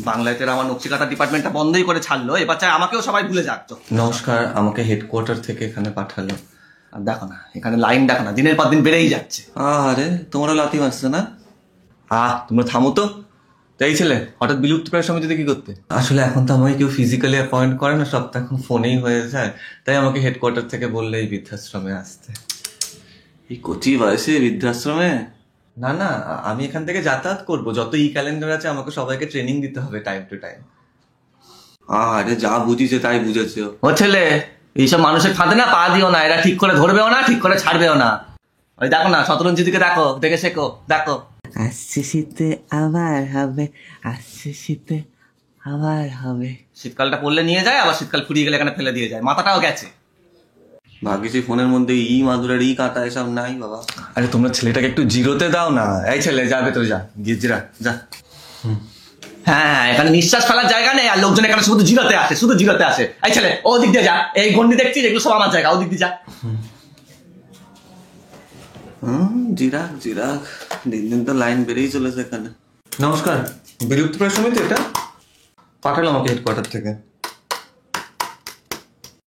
বাংলাতে আমার নকশি কাটা ডিপার্টমেন্টটা বন্ধই করে ছাড়লো, এবার চাই আমাকেও সবাই ভুলে যাক। নমস্কার, আমাকে হেডকোয়ার্টার থেকে এখানে পাঠালো। আর দেখো না এখানে লাইন দেখো না, দিনের পর দিন বেড়েই যাচ্ছে। আরে তোমরা লাথি মারছে না? তোমরা থামো তো। এই ছেলে হঠাৎ বিলুপ্ত প্রায় সমিতিতে কি করতে? আসলে এখন তো আমাকে কেউ ফিজিক্যালি অ্যাপয়েন্ট করে না, সব তো এখন ফোনেই হয়ে যায়। তাই আমাকে হেডকোয়ার্টার থেকে বললে এই বৃদ্ধাশ্রমে আসতে। এই কচি বয়সে বৃদ্ধাশ্রমে? না না, আমি এখান থেকে যাতায়াত করব, যত ই ক্যালেন্ডার আছে আমাকে সবাইকে ট্রেনিং দিতে হবে টাইম টু টাইম। আরে যা বুঝিছে তাই বুঝেছে। ও ছেলে, এইসব মানুষের ফাঁদে না পা দিও না, এরা ঠিক করে ধরবেও না, ঠিক করে ছাড়বেও না। ওই দেখো না শতরঞ্জিদিকে দেখো, দেখে শেখো, দেখো। আসছে শীতে আবার হবে, আসছে শীতে আবার হবে। শীতকালটা পড়লে নিয়ে যায়, আবার শীতকাল ফুরিয়ে গেলে এখানে ফেলে দিয়ে যায়, মাথাটাও গেছে। ভাগ্যিস ফোনের মধ্যে ই মাদুরের ই কাঁটা এসব নাই বাবা। আরে তোমরা ছেলেটাকে একটু জিরোতে দাও না। এই ছেলে যা ভেতরে যা, গিয়ে জিরা যা। হ্যাঁ, এখানে নিঃশ্বাস ফেলার জায়গা নেই, আর লোকজন এখানে শুধু জিরোতে আসে, শুধু জিরোতে আসে। এই ছেলে ও দিক দিয়ে যা, এই গন্ডি দেখছিস, এগুলো সব আমার জায়গা, ও দিক দিয়ে যা। জিরাক জিরাক, দিন দিন তো লাইন বেড়েই চলেছে এখানে। নমস্কার, বিলুপ্ত প্রায় সমিতি এটা? পাঠালো আমাকে হেডকোয়ার্টার থেকে।